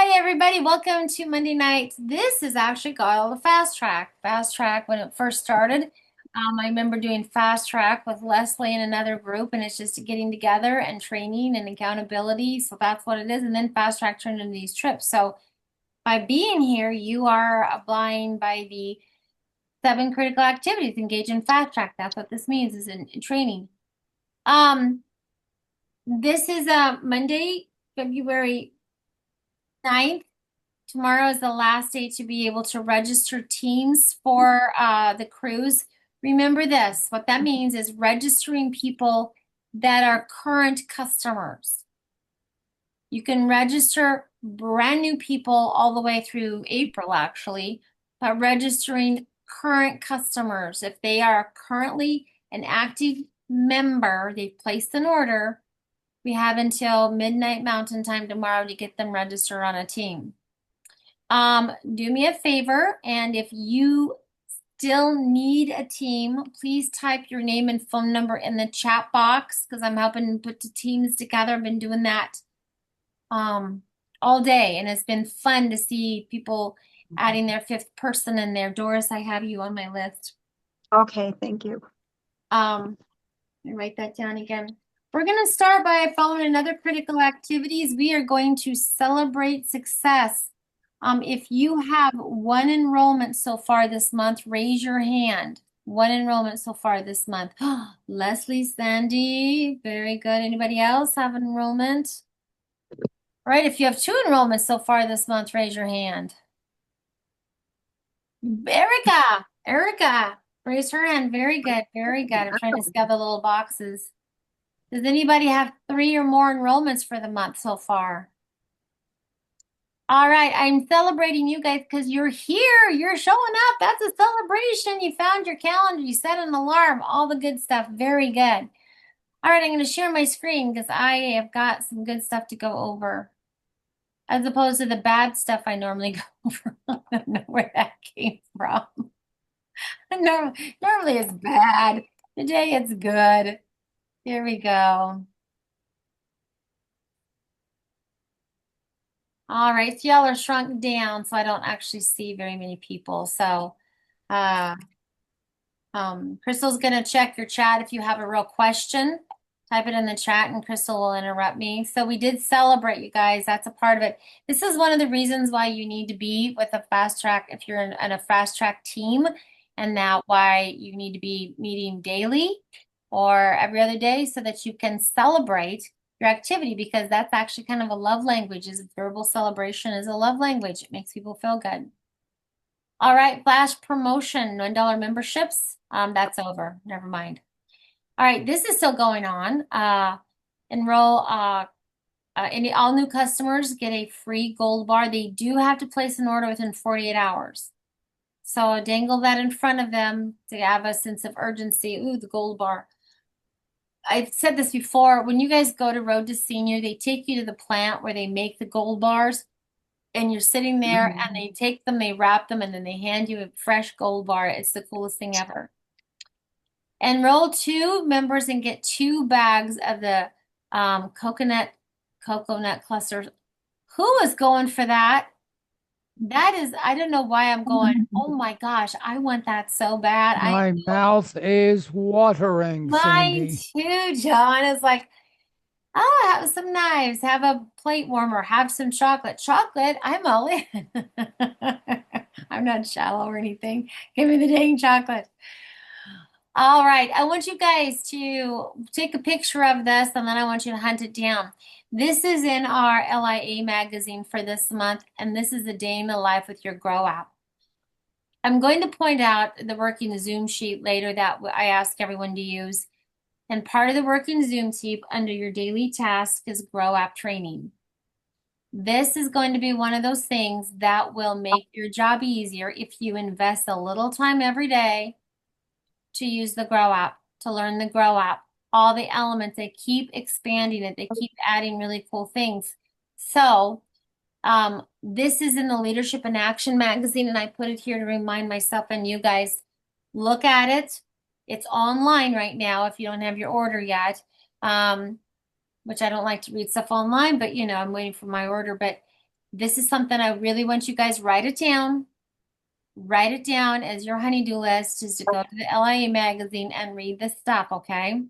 Hi, everybody. Welcome to Monday nights. This is actually called a fast track. Fast track, when it first started, I remember doing fast track with Leslie and another group, and it's just getting together and training and accountability. So that's what it is. And then fast track turned into these trips. So by being here, you are abiding by the 7 critical activities. Engage in fast track. That's what this means is in training. This is Monday, February 9th. Tomorrow is the last day to be able to register teams for the cruise. Remember this, what that means is registering people that are current customers. You can register brand new people all the way through April, actually, but registering current customers, if they are currently an active member, they've placed an order, we have until midnight Mountain Time tomorrow to get them registered on a team. Do me a favor, and if you still need a team, please type your name and phone number in the chat box because I'm helping put the teams together. I've been doing that all day, and it's been fun to see people adding their fifth person in there. Doris, I have you on my list. Okay, thank you. Let me write that down again. We're going to start by following another critical activities. We are going to celebrate success. If you have one enrollment so far this month, raise your hand. One enrollment so far this month. Leslie, Sandy, very good. Anybody else have an enrollment? All right, if you have 2 enrollments so far this month, raise your hand. Erica, raise her hand. Very good, very good. I'm trying to scab the little boxes. Does anybody have 3 or more enrollments for the month so far? All right, I'm celebrating you guys because you're here. You're showing up. That's a celebration. You found your calendar. You set an alarm. All the good stuff. Very good. All right, I'm going to share my screen because I have got some good stuff to go over, as opposed to the bad stuff I normally go over. I don't know where that came from. Normally it's bad. Today it's good. Here we go. All right, so y'all are shrunk down, so I don't actually see very many people. So, uh, Crystal's gonna check your chat. If you have a real question, type it in the chat and Crystal will interrupt me. So we did celebrate, you guys. That's a part of it. This is one of the reasons why you need to be with a fast track if you're in a fast track team, and that why you need to be meeting daily or every other day so that you can celebrate your activity, because that's actually kind of a love language. Is verbal celebration is a love language. It makes people feel good. All right, flash promotion, $1 memberships. That's over. Never mind. All right, this is still going on. Enroll any all new customers get a free gold bar. They do have to place an order within 48 hours. So dangle that in front of them to have a sense of urgency. Ooh, the gold bar. I've said this before. When you guys go to Road to Senior, they take you to the plant where they make the gold bars, and you're sitting there and they take them, they wrap them, and then they hand you a fresh gold bar. It's the coolest thing ever. Enroll 2 members and get 2 bags of the coconut clusters. Who is going for that? That is, I don't know why I'm going, oh my gosh, I want that so bad. My mouth is watering, Mine Cindy. too, John. It's like, oh, have some knives, have a plate warmer, have some chocolate. Chocolate, I'm all in. I'm not shallow or anything. Give me the dang chocolate. All right, I want you guys to take a picture of this and then I want you to hunt it down. This is in our LIA magazine for this month, and this is a day in the life with your Grow app. I'm going to point out the working Zoom sheet later that I ask everyone to use. And part of the working Zoom sheet under your daily task is Grow app training. This is going to be one of those things that will make your job easier if you invest a little time every day to use the Grow app, to learn the Grow app, all the elements. They keep expanding it. They keep adding really cool things. So this is in the Leadership in Action magazine, and I put it here to remind myself and you guys, look at it. It's online right now if you don't have your order yet, which I don't like to read stuff online, but I'm waiting for my order. But This is something I really want you guys write it down. Write it down as your honey-do list is to go to the LIA magazine and read this stuff, okay?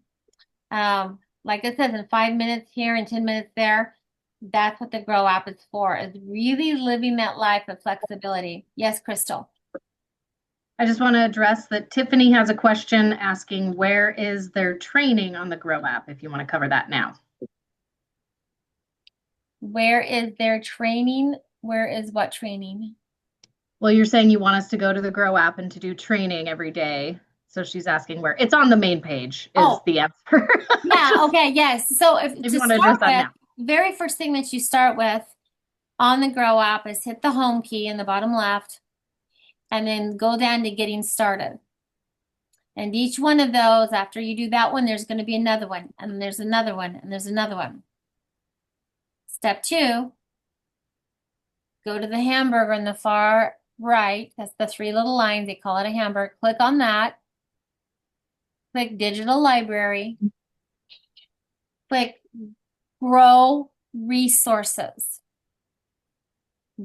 Like I said, in 5 minutes here and 10 minutes there, that's what the Grow app is for, is really living that life of flexibility. Yes, Crystal. I just want to address that Tiffany has a question asking where is their training on the Grow app, if you want to cover that now. Where is their training? Where is what training? Well, you're saying you want us to go to the Grow app and to do training every day. So she's asking where. It's on the main page is Oh. the answer. Yeah, okay, yes. So if If to you want to start address that with, very first thing that you start with on the Grow app is hit the home key in the bottom left and then go down to getting started. And each one of those, after you do that one, there's going to be another one, and there's another one, and there's another one. Step 2, go to the hamburger in the far right. That's the 3 little lines. They call it a hamburger. Click on that. Click Digital Library. Click Grow Resources.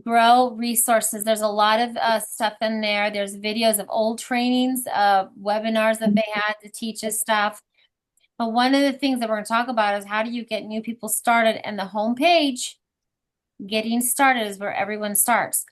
Grow Resources. There's a lot of stuff in there. There's videos of old trainings, webinars that they had to teach us stuff. But one of the things that we're going to talk about is how do you get new people started? And the homepage, getting started, is where everyone starts.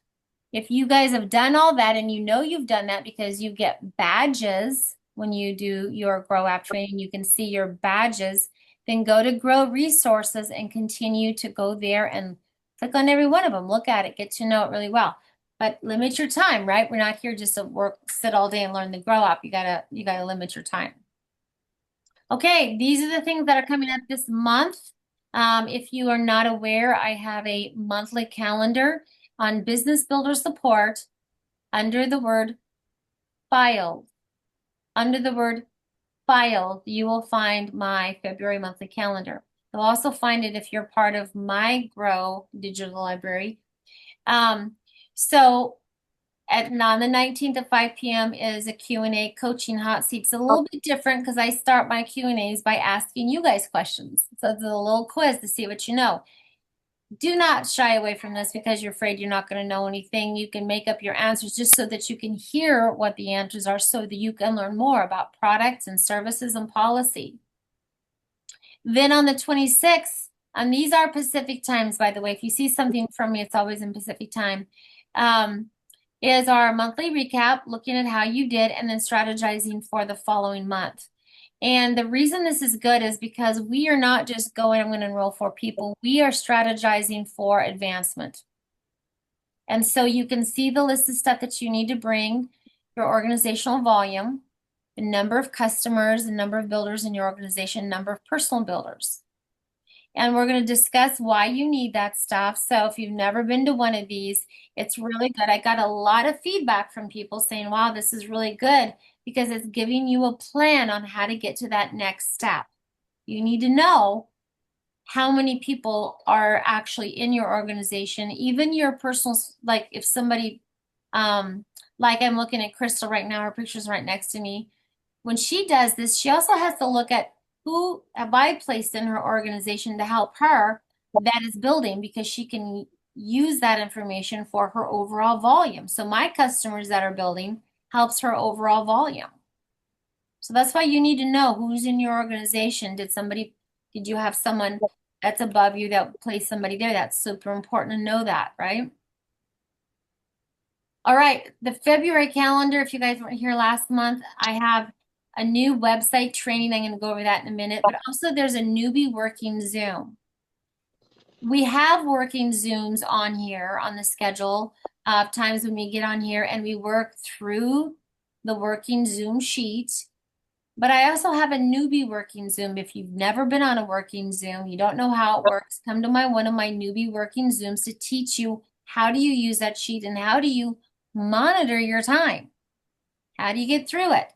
If you guys have done all that, and you know you've done that because you get badges when you do your Grow app training, you can see your badges, then go to Grow Resources and continue to go there and click on every one of them. Look at it, get to know it really well. But limit your time, right? We're not here just to sit all day and learn the Grow app. You gotta limit your time. Okay, these are the things that are coming up this month. If you are not aware, I have a monthly calendar on Business Builder Support under the word Files. Under the word Files, you will find my February monthly calendar. You'll also find it if you're part of my Grow Digital Library. On the 19th at 5 p.m. is a Q&A coaching hot seat. It's a little bit different because I start my Q&As by asking you guys questions. So it's a little quiz to see what you know. Do not shy away from this because you're afraid you're not going to know anything. You can make up your answers just so that you can hear what the answers are so that you can learn more about products and services and policy. Then on the 26th, and these are Pacific times, by the way. If you see something from me, it's always in Pacific time. Is our monthly recap, looking at how you did and then strategizing for the following month. And the reason this is good is because we are not just going, I'm going to enroll 4 people. We are strategizing for advancement. And so you can see the list of stuff that you need to bring, your organizational volume, the number of customers, the number of builders in your organization, number of personal builders. And we're going to discuss why you need that stuff. So if you've never been to one of these, it's really good. I got a lot of feedback from people saying, wow, this is really good because it's giving you a plan on how to get to that next step. You need to know how many people are actually in your organization, even your personal, like if somebody, like I'm looking at Crystal right now, her picture's right next to me. When she does this, she also has to look at who have I placed in her organization to help her that is building, because she can use that information for her overall volume. So my customers that are building helps her overall volume. So that's why you need to know who's in your organization. Did you have someone that's above you that placed somebody there? That's super important to know that, right? All right, the February calendar, if you guys weren't here last month, I have a new website training. I'm going to go over that in a minute, but also there's a newbie working Zoom. We have working Zooms on here on the schedule of times when we get on here and we work through the working Zoom sheet. But I also have a newbie working Zoom. If you've never been on a working Zoom, you don't know how it works, come to one of my newbie working Zooms to teach you how do you use that sheet and how do you monitor your time. How do you get through it?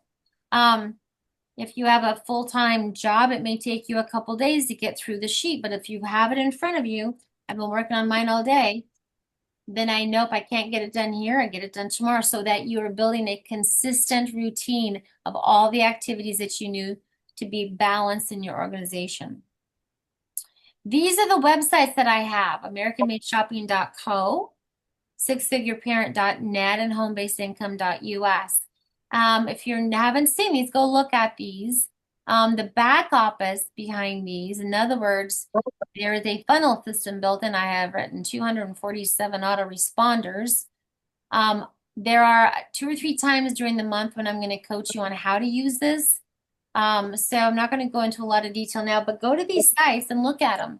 If you have a full-time job, it may take you a couple days to get through the sheet, but if you have it in front of you, I've been working on mine all day, then I know if I can't get it done here, I get it done tomorrow, so that you are building a consistent routine of all the activities that you need to be balanced in your organization. These are the websites that I have: AmericanMadeShopping.co, SixFigureParent.net, and HomeBasedIncome.us. If you haven't seen these, go look at these. The back office behind these, in other words, there is a funnel system built in. I have written 247 autoresponders. There are 2 or 3 times during the month when I'm going to coach you on how to use this. So I'm not going to go into a lot of detail now, but go to these sites and look at them.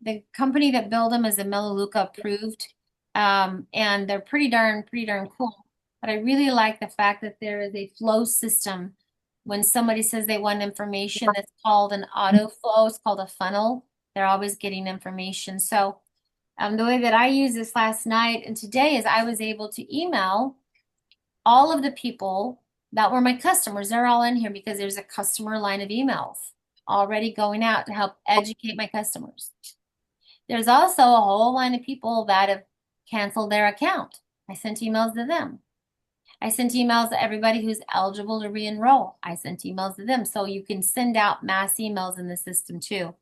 The company that built them is a Melaleuca approved, and they're pretty darn cool. But I really like the fact that there is a flow system. When somebody says they want information, that's called an auto flow. It's called a funnel. They're always getting information. So the way that I used this last night and today is I was able to email all of the people that were my customers. They're all in here because there's a customer line of emails already going out to help educate my customers. There's also a whole line of people that have canceled their account. I sent emails to them. I sent emails to everybody who's eligible to re-enroll. I sent emails to them. So you can send out mass emails in the system too.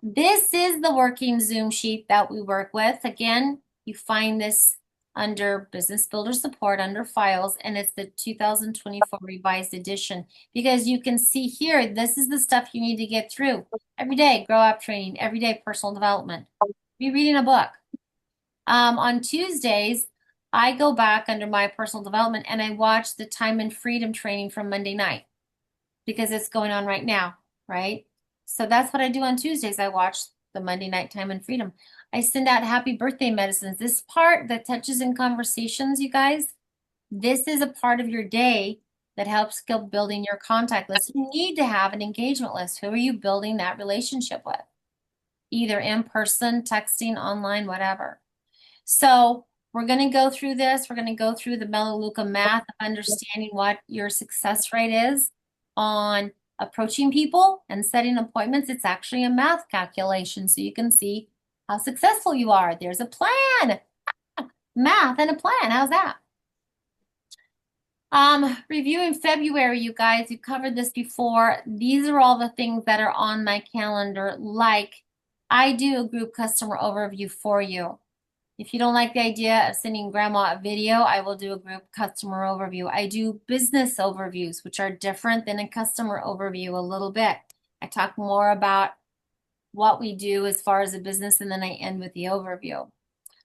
This is the working Zoom sheet that we work with. Again, you find this under Business Builder Support under Files, and it's the 2024 revised edition, because you can see here, this is the stuff you need to get through every day. Grow Up training, every day personal development, be reading a book. On Tuesdays, I go back under my personal development and I watch the Time and Freedom training from Monday night because it's going on right now, right? So that's what I do on Tuesdays. I watch the Monday night Time and Freedom. I send out happy birthday medicines. This part that touches in conversations, you guys, this is a part of your day that helps building your contact list. You need to have an engagement list. Who are you building that relationship with? Either in person, texting, online, whatever. So we're going to go through this. We're going to go through the Melaleuca math of understanding what your success rate is on approaching people and setting appointments. It's actually a math calculation, so you can see how successful you are. There's a plan. Math and a plan. How's that? Reviewing February, you guys, you covered this before. These are all the things that are on my calendar, like I do a group customer overview for you. If you don't like the idea of sending grandma a video, I will do a group customer overview. I do business overviews, which are different than a customer overview a little bit. I talk more about what we do as far as a business, and then I end with the overview.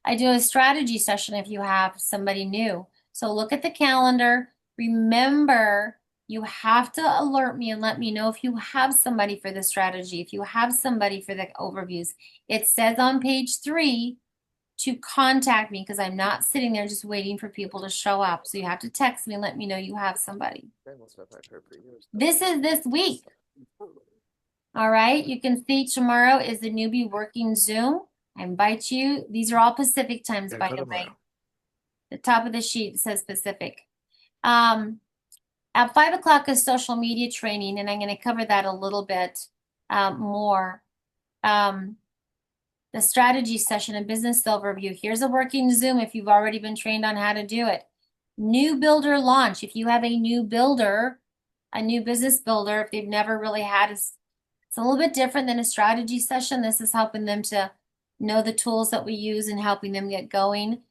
I do a strategy session if you have somebody new. So look at the calendar. Remember, you have to alert me and let me know if you have somebody for the strategy, if you have somebody for the overviews. It says on page 3 to contact me, because I'm not sitting there just waiting for people to show up. So you have to text me and let me know you have somebody. This is this week. All right, you can see tomorrow is the newbie working Zoom. I invite you. These are all Pacific times, by the way. The top of the sheet says Pacific. At 5 o'clock is social media training, and I'm going to cover that a little bit more. The strategy session and business overview. Here's a working Zoom if you've already been trained on how to do it. New builder launch. If you have a new builder, a new business builder, if they've never really had it's a little bit different than a strategy session. This is helping them to know the tools that we use and helping them get going.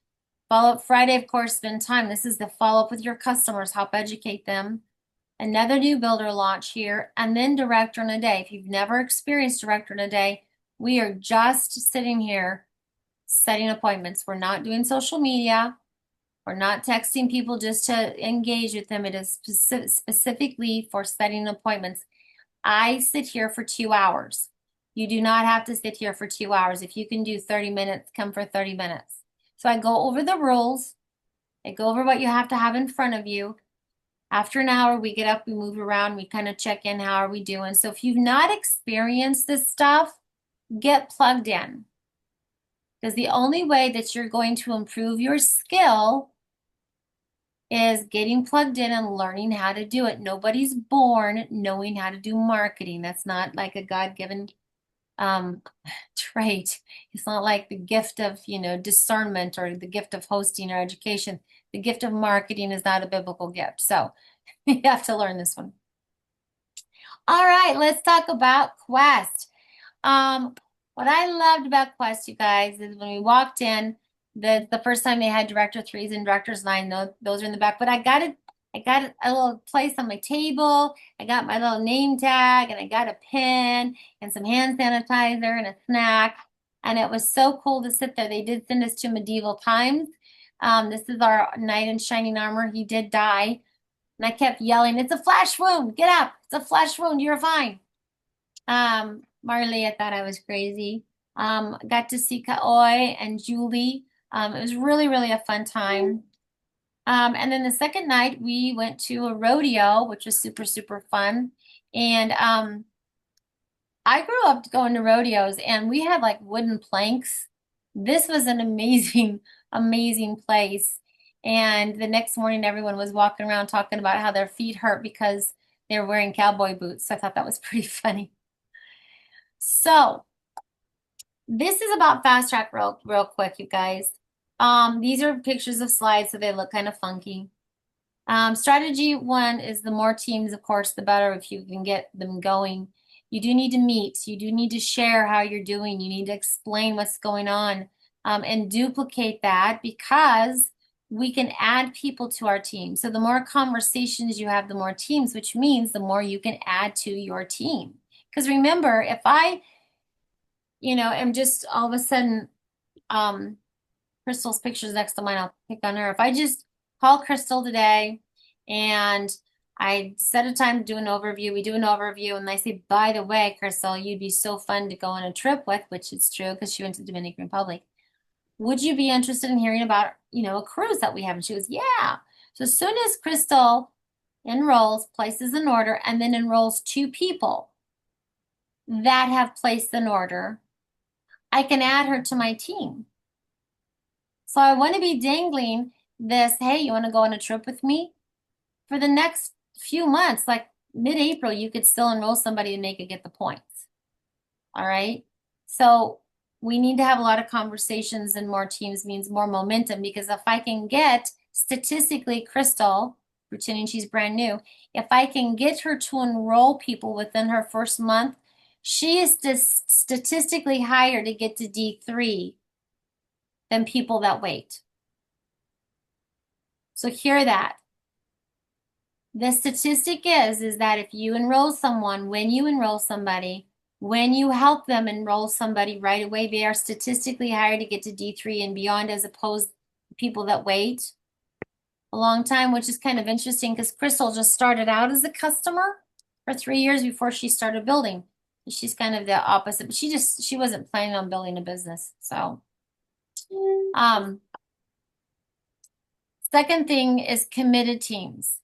Follow-up Friday, of course, spend time. This is the follow-up with your customers, help educate them. Another new builder launch here, and then director in a day. If you've never experienced director in a day, we are just sitting here setting appointments. We're not doing social media. We're not texting people just to engage with them. It is specifically for setting appointments. I sit here for 2 hours. You do not have to sit here for 2 hours. If you can do 30 minutes, come for 30 minutes. So I go over the rules. I go over what you have to have in front of you. After an hour, we get up, we move around, we kind of check in. How are we doing? So if you've not experienced this stuff, get plugged in. Because the only way that you're going to improve your skill is getting plugged in and learning how to do it. Nobody's born knowing how to do marketing. That's not like a God-given trait. It's not like the gift of, discernment or the gift of hosting or education. The gift of marketing is not a biblical gift. So you have to learn this one. All right, let's talk about Quest. What I loved about Quest, you guys, is when we walked in, the first time they had Director 3s and Directors 9, those are in the back. But I got a little place on my table. I got my little name tag, and I got a pen and some hand sanitizer and a snack. And it was so cool to sit there. They did send us to medieval times. This is our knight in shining armor. He did die. And I kept yelling, "It's a flesh wound. Get up. It's a flesh wound. You're fine." Marley thought I was crazy. Got to see Kaoi and Julie. It was really, really a fun time. And then the second night we went to a rodeo, which was super, super fun. And I grew up going to rodeos, and we had like wooden planks. This was an amazing, amazing place. And the next morning, everyone was walking around talking about how their feet hurt because they were wearing cowboy boots. So I thought that was pretty funny. So this is about Fast Track real quick, you guys. These are pictures of slides, so they look kind of funky. Strategy 1 is the more teams, of course, the better if you can get them going. You do need to meet. You do need to share how you're doing. You need to explain what's going on, and duplicate that, because we can add people to our team. So the more conversations you have, the more teams, which means the more you can add to your team. Because remember, if I, am just all of a sudden, Crystal's picture's next to mine, I'll pick on her. If I just call Crystal today and I set a time to do an overview, we do an overview, and I say, "By the way, Crystal, you'd be so fun to go on a trip with," which is true because she went to the Dominican Republic. "Would you be interested in hearing about, a cruise that we have?" And she goes, "Yeah." So as soon as Crystal enrolls, places an order, and then enrolls 2 people that have placed an order, I can add her to my team. So I want to be dangling this, "Hey, you want to go on a trip with me?" For the next few months, like mid-April, you could still enroll somebody and they could get the points. All right. So we need to have a lot of conversations, and more teams means more momentum, because if I can get statistically Crystal, pretending she's brand new, if I can get her to enroll people within her first month, she is statistically higher to get to D3 than people that wait. So hear that. The statistic is that if you enroll someone, when you enroll somebody, when you help them enroll somebody right away, they are statistically higher to get to D3 and beyond, as opposed to people that wait a long time, which is kind of interesting because Crystal just started out as a customer for 3 years before she started building. She's kind of the opposite, but she wasn't planning on building a business. So, second thing is committed teams.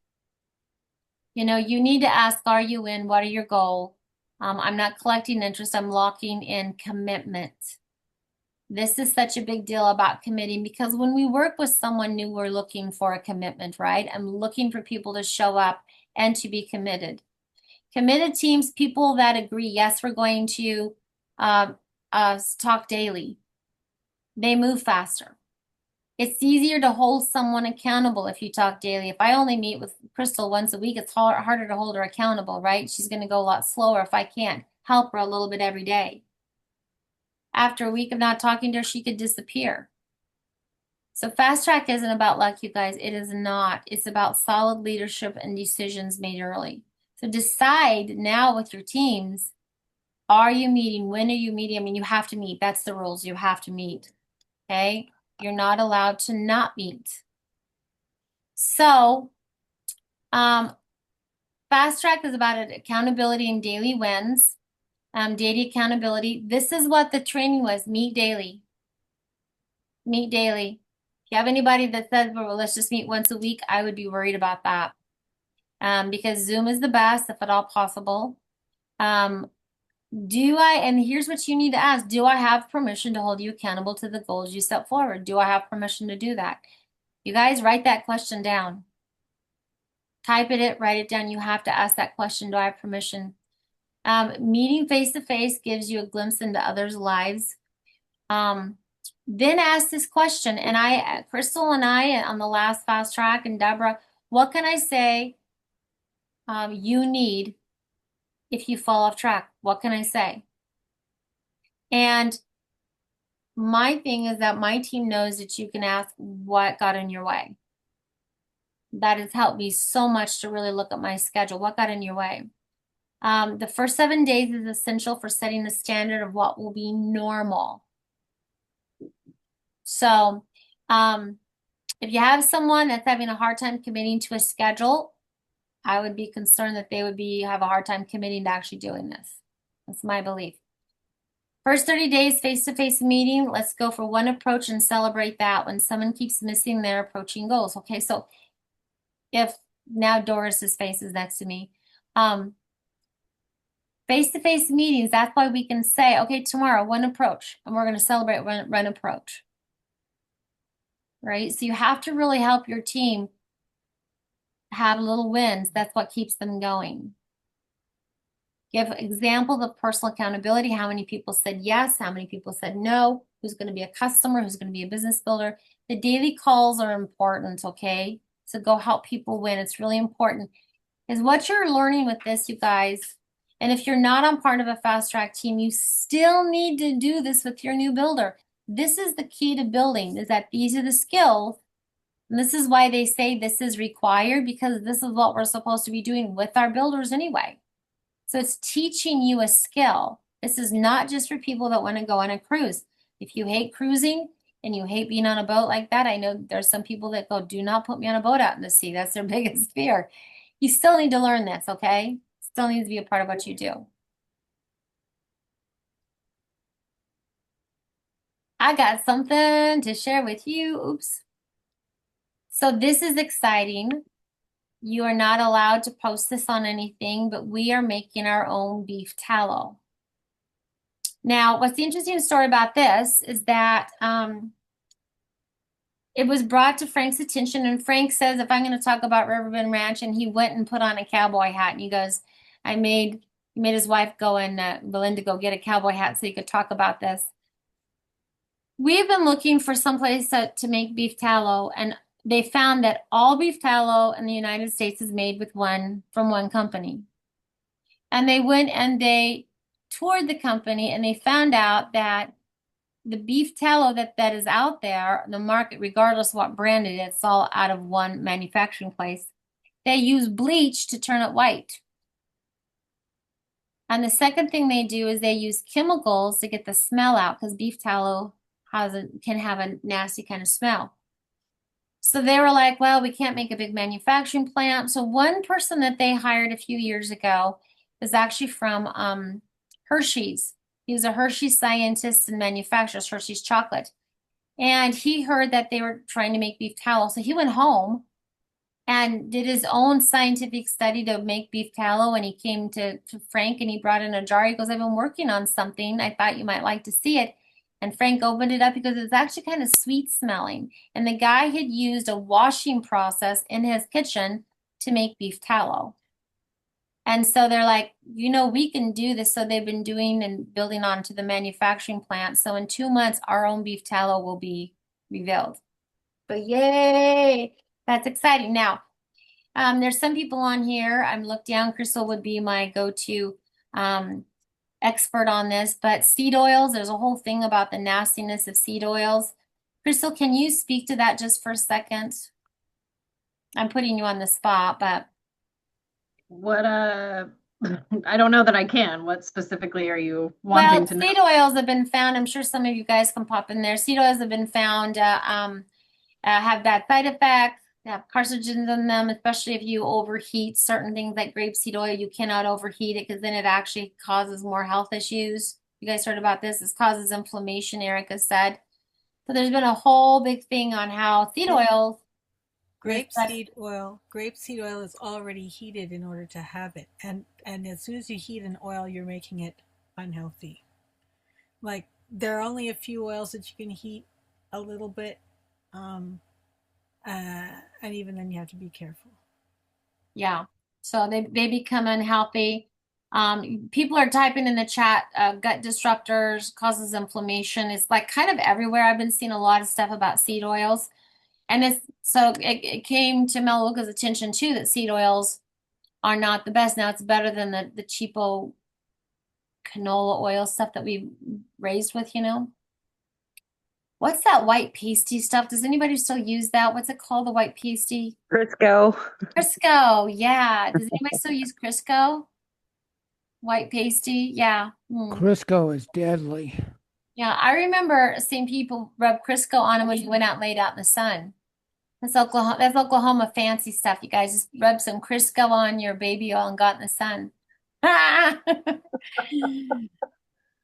You need to ask, are you in? What are your goals? I'm not collecting interest. I'm locking in commitment. This is such a big deal about committing, because when we work with someone new, we're looking for a commitment, right? I'm looking for people to show up and to be committed. Committed teams, people that agree, yes, we're going to talk daily. They move faster. It's easier to hold someone accountable if you talk daily. If I only meet with Crystal once a week, it's harder to hold her accountable, right? She's going to go a lot slower if I can't help her a little bit every day. After a week of not talking to her, she could disappear. So Fast Track isn't about luck, you guys. It is not. It's about solid leadership and decisions made early. So decide now with your teams, are you meeting? When are you meeting? I mean, you have to meet. That's the rules. You have to meet. Okay? You're not allowed to not meet. So, Fast Track is about accountability and daily wins. Daily accountability. This is what the training was. Meet daily. Meet daily. If you have anybody that says, "Well, let's just meet once a week," I would be worried about that. Because Zoom is the best, if at all possible. And here's what you need to ask: do I have permission to hold you accountable to the goals you set forward? Do I have permission to do that? You guys write that question down. Type it, write it down. You have to ask that question: do I have permission? Meeting face-to-face gives you a glimpse into others' lives. Then ask this question, and Crystal and I on the last Fast Track, and Deborah, what can I say you need if you fall off track. What can I say? And my thing is that my team knows that you can ask what got in your way. That has helped me so much to really look at my schedule. What got in your way? The first 7 days is essential for setting the standard of what will be normal. So, if you have someone that's having a hard time committing to a schedule, I would be concerned that they would have a hard time committing to actually doing this. That's my belief. First 30 days face-to-face meeting, let's go for one approach and celebrate that when someone keeps missing their approaching goals. Okay, so if now Doris's face is next to me. Face-to-face meetings, that's why we can say, okay, tomorrow, one approach, and we're going to celebrate one approach. Right? So you have to really help your team have little wins. That's what keeps them going. Give examples of personal accountability. How many people said yes? How many people said no? Who's going to be a customer? Who's going to be a business builder? The daily calls are important, okay? So go help people win. It's really important. Is what you're learning with this, you guys. And if you're not on part of a fast track team, you still need to do this with your new builder. This is the key to building, is that these are the skills. And this is why they say this is required, because this is what we're supposed to be doing with our builders anyway. So it's teaching you a skill. This is not just for people that want to go on a cruise. If you hate cruising and you hate being on a boat like that, I know there's some people that go, do not put me on a boat out in the sea. That's their biggest fear. You still need to learn this, okay? Still needs to be a part of what you do. I got something to share with you. Oops. So this is exciting. You are not allowed to post this on anything, but we are making our own beef tallow. Now, what's the interesting story about this is that it was brought to Frank's attention, and Frank says, if I'm going to talk about Riverbend Ranch, and he went and put on a cowboy hat, and he goes, he made his wife go and Belinda go get a cowboy hat so he could talk about this. We've been looking for someplace to make beef tallow, and they found that all beef tallow in the United States is made from one company. And they went and they toured the company, and they found out that the beef tallow that is out there, the market, regardless of what brand it is, it's all out of one manufacturing place. They use bleach to turn it white. And the second thing they do is they use chemicals to get the smell out, because beef tallow can have a nasty kind of smell. So they were like, well, we can't make a big manufacturing plant. So one person that they hired a few years ago is actually from Hershey's. He was a Hershey's scientist and manufactures Hershey's chocolate. And he heard that they were trying to make beef tallow. So he went home and did his own scientific study to make beef tallow. And he came to Frank, and he brought in a jar. He goes, I've been working on something. I thought you might like to see it. And Frank opened it up because it's actually kind of sweet smelling. And the guy had used a washing process in his kitchen to make beef tallow. And so they're like, we can do this. So they've been doing and building onto the manufacturing plant. So in 2 months, our own beef tallow will be revealed. But yay, that's exciting. Now, there's some people on here. I'm looked down. Crystal would be my go-to expert on this, but seed oils, there's a whole thing about the nastiness of seed oils. Crystal, can you speak to that just for a second? I'm putting you on the spot, but What, I don't know that I can. What specifically are you wanting to know? Seed oils have been found. I'm sure some of you guys can pop in there. Seed oils have been found have bad side effects. They have carcinogens in them, especially if you overheat certain things like grapeseed oil. You cannot overheat it because then it actually causes more health issues. You guys heard about this? This causes inflammation, Erica said. So there's been a whole big thing on how seed oils. Grapeseed oil is already heated in order to have it. And as soon as you heat an oil, you're making it unhealthy. Like, there are only a few oils that you can heat a little bit. And even then you have to be careful. Yeah. So they become unhealthy. People are typing in the chat, gut disruptors, causes inflammation. It's like kind of everywhere. I've been seeing a lot of stuff about seed oils. And it came to Melaleuca's attention too that seed oils are not the best. Now it's better than the cheapo canola oil stuff that we raised with, you know. What's that white pasty stuff? Does anybody still use that? What's it called, the white pasty? Crisco. Crisco, yeah. Does anybody still use Crisco? White pasty, yeah. Crisco is deadly. Yeah, I remember seeing people rub Crisco on them when you went out and laid out in the sun. That's Oklahoma fancy stuff. You guys just rub some Crisco on your baby oil and got in the sun.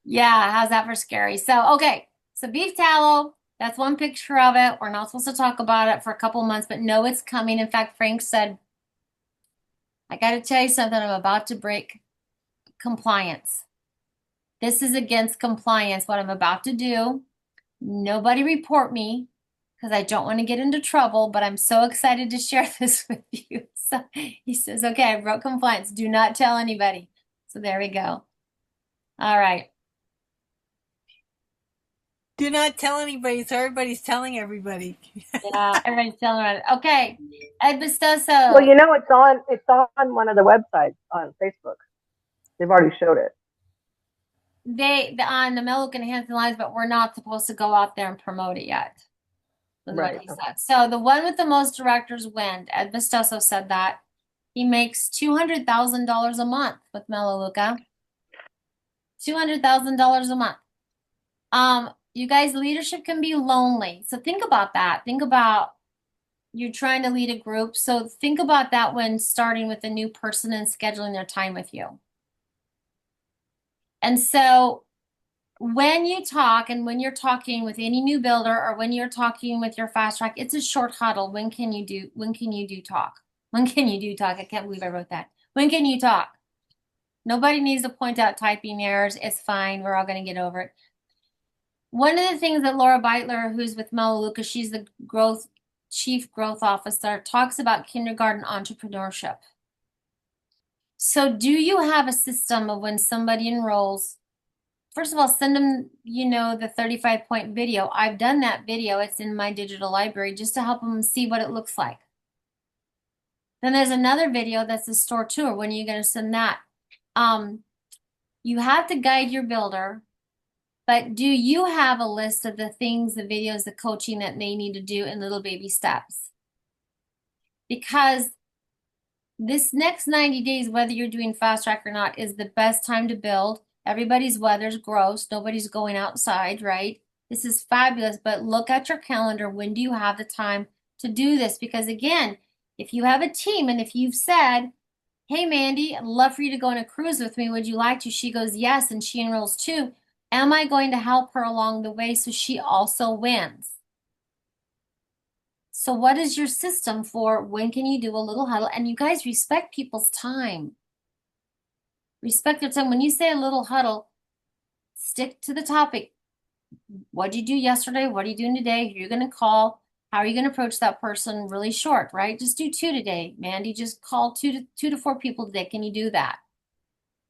Yeah, how's that for scary? So, okay, so beef tallow, that's one picture of it. We're not supposed to talk about it for a couple months, but no, it's coming. In fact, Frank said, I got to tell you something, I'm about to break compliance. This is against compliance, what I'm about to do. Nobody report me because I don't want to get into trouble, but I'm so excited to share this with you. So he says, okay, I broke compliance. Do not tell anybody. So there we go. All right. Do not tell anybody, so everybody's telling everybody. Yeah, everybody's telling about it. Okay. Ed Bestoso. Well, you know, it's on one of the websites on Facebook. They've already showed it. They on the Milk and Hanson Lives, but we're not supposed to go out there and promote it yet. Is what Right. he said. So the one with the most directors win. Ed Vistoso said that. He makes $200,000 a month with Melaleuca. $200,000 a month. You guys, leadership can be lonely. So think about that. Think about you're trying to lead a group. So think about that when starting with a new person and scheduling their time with you. And so when you talk and when you're talking with any new builder or when you're talking with your fast track, it's a short huddle. When can you do talk? When can you do talk? I can't believe I wrote that. When can you talk? Nobody needs to point out typing errors. It's fine. We're all going to get over it. One of the things that Laura Beitler, who's with Melaleuca, she's the chief growth officer, talks about kindergarten entrepreneurship. So do you have a system of when somebody enrolls? First of all, send them, the 35-point video. I've done that video. It's in my digital library just to help them see what it looks like. Then there's another video that's a store tour. When are you going to send that? You have to guide your builder, but do you have a list of the things, the videos, the coaching that they need to do in little baby steps? Because this next 90 days, whether you're doing fast track or not, is the best time to build. Everybody's weather's gross. Nobody's going outside, right? This is fabulous, but look at your calendar. When do you have the time to do this? Because again, if you have a team and if you've said, hey, Mandy, I'd love for you to go on a cruise with me. Would you like to? She goes, yes, and she enrolls too. Am I going to help her along the way so she also wins? So what is your system for when can you do a little huddle? And you guys respect people's time. Respect their time. When you say a little huddle, stick to the topic. What did you do yesterday? What are you doing today? Who are you going to call? How are you going to approach that person? Really short, right? Just do 2 today. Mandy, just call 2 to 4 people today. Can you do that?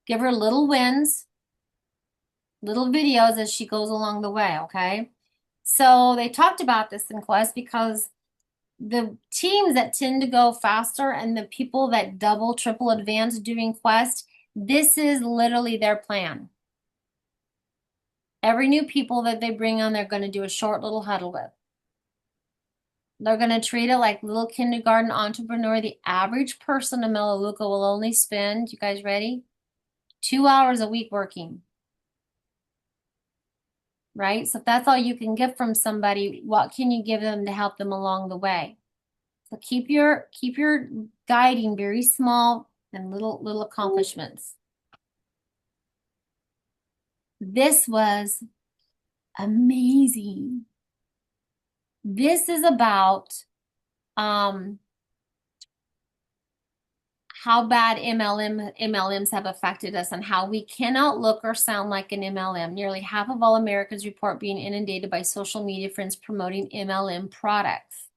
Give her little wins, little videos as she goes along the way, okay? So they talked about this in Quest because the teams that tend to go faster and the people that double, triple advance during Quest, this is literally their plan. Every new people that they bring on, they're going to do a short little huddle with. They're going to treat it like little kindergarten entrepreneur. The average person in Melaleuca will only spend, you guys ready? 2 hours a week working. Right? So if that's all you can get from somebody, what can you give them to help them along the way? So keep your guiding very small and little accomplishments. This was amazing. This is about how bad MLMs have affected us and how we cannot look or sound like an MLM. Nearly half of all Americans report being inundated by social media friends promoting MLM products.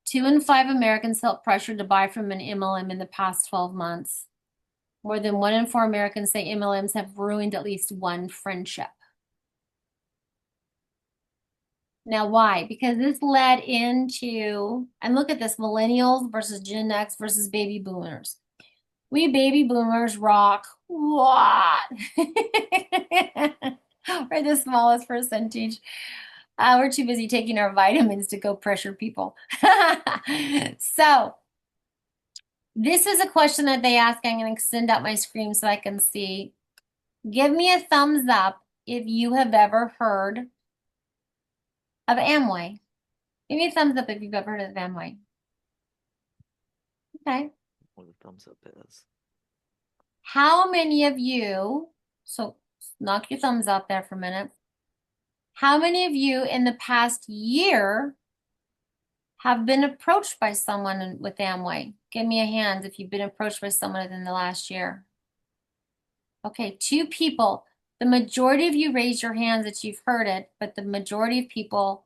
2 in 5 Americans felt pressured to buy from an MLM in the past 12 months. More than 1 in 4 Americans say MLMs have ruined at least one friendship. Now, why? Because this led into, and look at this, millennials versus Gen X versus baby boomers. We baby boomers rock. What? We're the smallest percentage. We're too busy taking our vitamins to go pressure people. So, this is a question that they ask. I'm going to extend out my screen so I can see. Give me a thumbs up if you have ever heard of Amway. Give me a thumbs up if you've ever heard of Amway. Okay. What a thumbs up is. How many of you, so knock your thumbs up there for a minute. How many of you in the past year have been approached by someone with Amway? Give me a hand if you've been approached by someone within the last year. Okay, 2 people. The majority of you raised your hands that you've heard it, but the majority of people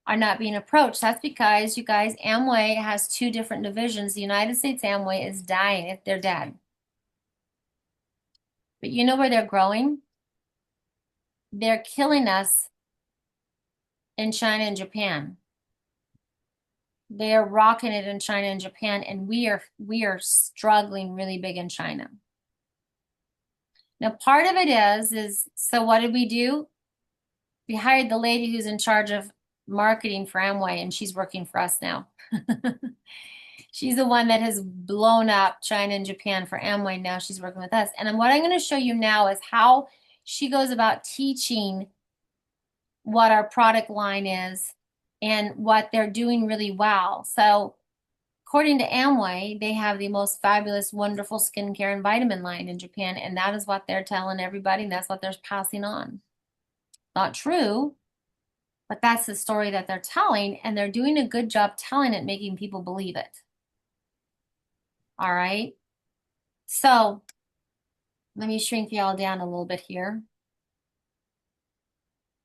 are not being approached. That's because, you guys, Amway has 2 different divisions. The United States Amway is dying. They're dead. But you know where they're growing? They're killing us in China and Japan. They are rocking it in China and Japan, and we are struggling really big in China. Now, part of it is so what did we do? We hired the lady who's in charge of marketing for Amway, and she's working for us now. She's the one that has blown up China and Japan for Amway. Now she's working with us. And what I'm going to show you now is how she goes about teaching what our product line is and what they're doing really well. So according to Amway, they have the most fabulous, wonderful skincare and vitamin line in Japan. And that is what they're telling everybody. And that's what they're passing on. Not true, but that's the story that they're telling. And they're doing a good job telling it, making people believe it. All right. So let me shrink y'all down a little bit here.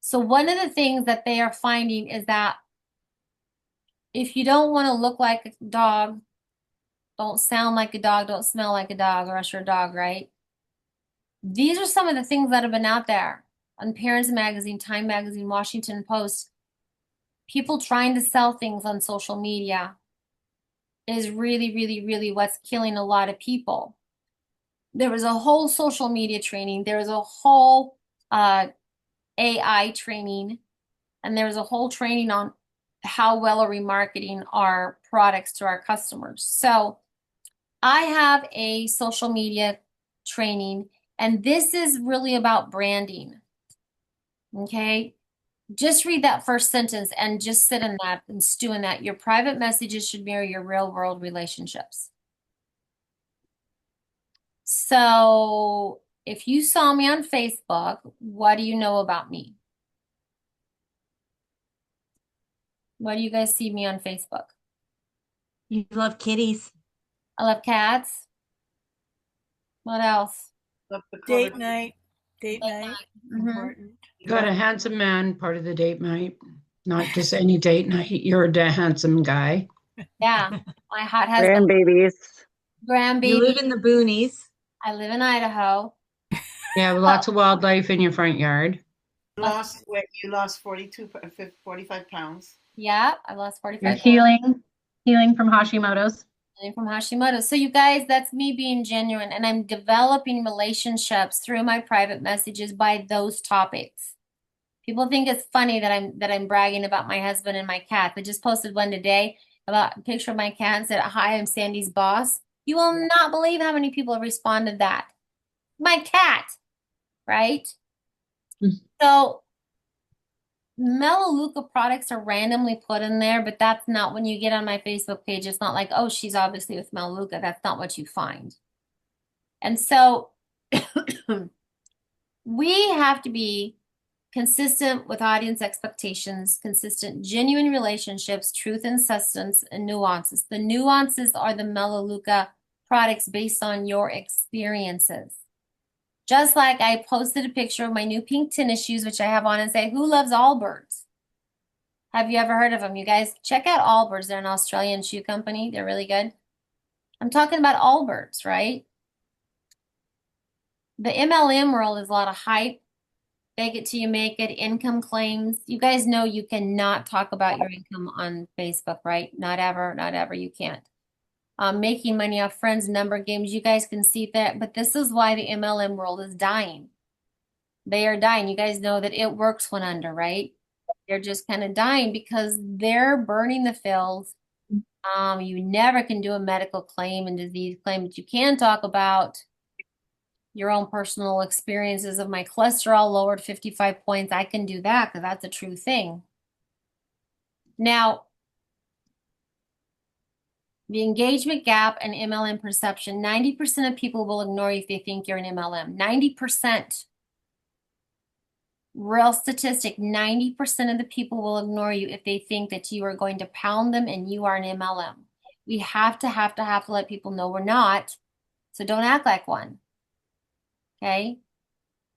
So one of the things that they are finding is that if you don't want to look like a dog, don't sound like a dog, don't smell like a dog, or else you're a dog, right? These are some of the things that have been out there on Parents Magazine, Time Magazine, Washington Post. People trying to sell things on social media is really, really, really what's killing a lot of people. There was a whole social media training. There was a whole AI training. And there was a whole training on how well are we marketing our products to our customers. So I have a social media training, and this is really about branding. Okay? Just read that first sentence and just sit in that and stew in that. Your private messages should mirror your real world relationships. So if you saw me on Facebook, what do you know about me? What do you guys see me on Facebook? You love kitties. I love cats. What else? Date night. Date night. Mhm. Important. Got a handsome man, part of the date night. Not just any date night. You're a handsome guy. Yeah, my hot husband. Grandbabies. You live Grandbaby. in the boonies. I live in Idaho. You have lots of wildlife in your front yard. You lost 45 pounds. Yeah, I've lost 45 You're pounds. healing from Hashimoto's. Healing from Hashimoto. So you guys, that's me being genuine, and I'm developing relationships through my private messages by those topics. People think it's funny that I'm bragging about my husband and my cat. I just posted one today about a picture of my cat and said, "Hi, I'm Sandy's boss." You will not believe how many people responded to that. My cat, right? So Melaleuca products are randomly put in there, but that's not when you get on my Facebook page. It's not like, oh, she's obviously with Melaleuca. That's not what you find. And so we have to be consistent with audience expectations, consistent, genuine relationships, truth and substance, and nuances. The nuances are the Melaleuca products based on your experiences. Just like I posted a picture of my new pink tennis shoes, which I have on, and say, who loves Allbirds? Have you ever heard of them? You guys, check out Allbirds. They're an Australian shoe company. They're really good. I'm talking about Allbirds, right? The MLM world is a lot of hype. fake it till you make it, income claims. You guys know you cannot talk about your income on Facebook, right? Not ever, not ever. You can't. Making money off friends, number games. You guys can see that, but this is why the MLM world is dying. They are dying. You guys know that It Works went under, right? They're just kind of dying because they're burning the fields. You never can do a medical claim and disease claim, but you can talk about your own personal experiences of my cholesterol lowered 55 points. I can do that because that's a true thing. Now, the engagement gap and MLM perception, 90% of people will ignore you if they think you're an MLM. 90%. Real statistic, 90% of the people will ignore you if they think that you are going to pound them and you are an MLM. We have to let people know we're not. So don't act like one. Okay?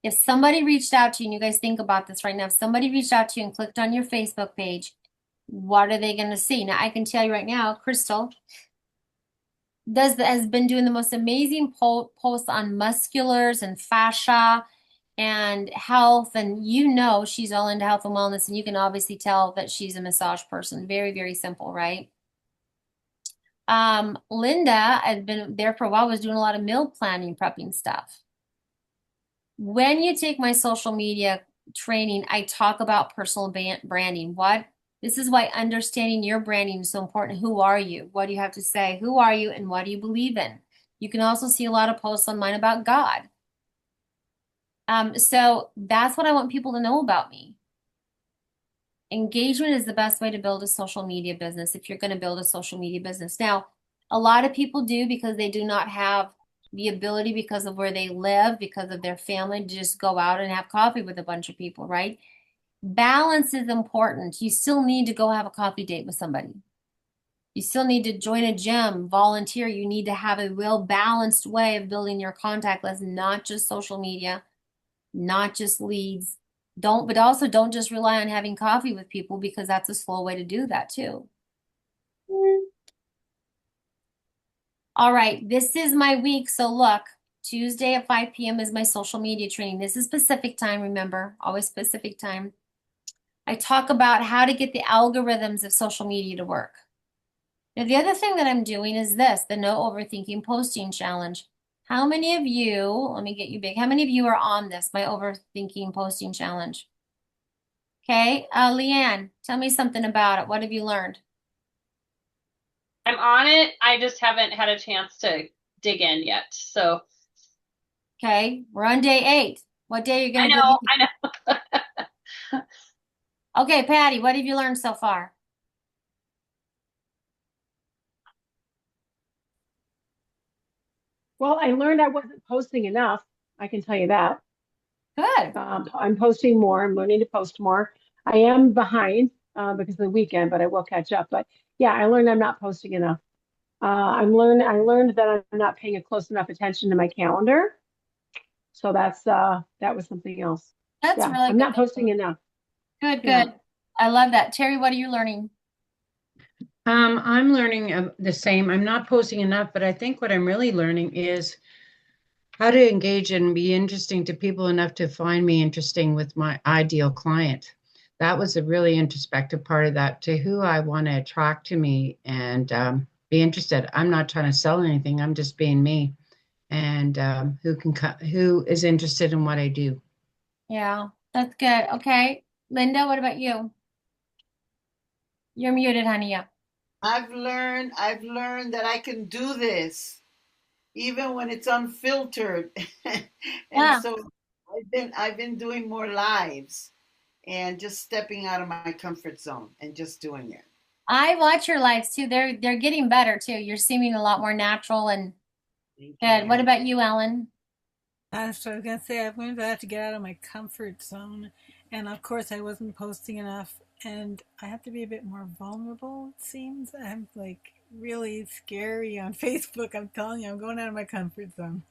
If somebody reached out to you, and you guys think about this right now, if somebody reached out to you and clicked on your Facebook page, what are they going to see? Now, I can tell you right now, Crystal has been doing the most amazing posts on musculars and fascia and health, and you know she's all into health and wellness, and you can obviously tell that she's a massage person. Very, very simple, right? Linda had been there for a while, was doing a lot of meal planning, prepping stuff. When you take my social media training, I talk about personal branding. This is why understanding your branding is so important. Who are you? What do you have to say? Who are you and what do you believe in? You can also see a lot of posts on mine about God. So that's what I want people to know about me. Engagement is the best way to build a social media business if you're going to build a social media business. Now, a lot of people do because they do not have the ability because of where they live, because of their family, to just go out and have coffee with a bunch of people, right? Balance is important. You still need to go have a coffee date with somebody. You still need to join a gym, volunteer. You need to have a real balanced way of building your contact list, not just social media, not just leads. But also don't just rely on having coffee with people because that's a slow way to do that too. All right, this is my week. So look, Tuesday at 5 p.m. is my social media training. This is Pacific time, remember, always Pacific time. I talk about how to get the algorithms of social media to work. Now, the other thing that I'm doing is this, the No Overthinking Posting Challenge. How many of you, let me get you big, how many of you are on this, my Overthinking Posting Challenge? Okay, Leanne, tell me something about it. What have you learned? I'm on it. I just haven't had a chance to dig in yet. So. Okay, we're on day 8. What day are you going to I know. Okay, Patty, what have you learned so far? Well, I learned I wasn't posting enough. I can tell you that. Good. I'm posting more. I'm learning to post more. I am behind because of the weekend, but I will catch up. But yeah, I learned I'm not posting enough. I learned that I'm not paying a close enough attention to my calendar. So that was something else. That's yeah, really I'm good. not posting enough. Good, Yeah. good. I love that. Terry, what are you learning? I'm learning the same. I'm not posting enough, but I think what I'm really learning is how to engage and be interesting to people enough to find me interesting with my ideal client. That was a really introspective part of that, to who I want to attract to me and be interested. I'm not trying to sell anything. I'm just being me, and who is interested in what I do. Yeah, that's good. Okay. Linda, what about you? You're muted, honey. Yeah. I've learned that I can do this even when it's unfiltered. And Yeah. so I've been doing more lives and just stepping out of my comfort zone and just doing it. I watch your lives too. They're getting better too. You're seeming a lot more natural and good. What about you, Ellen? So I was gonna say I've learned that I have to get out of my comfort zone, and of course I wasn't posting enough, and I have to be a bit more vulnerable. It seems I'm like really scary on Facebook. I'm telling you, I'm going out of my comfort zone.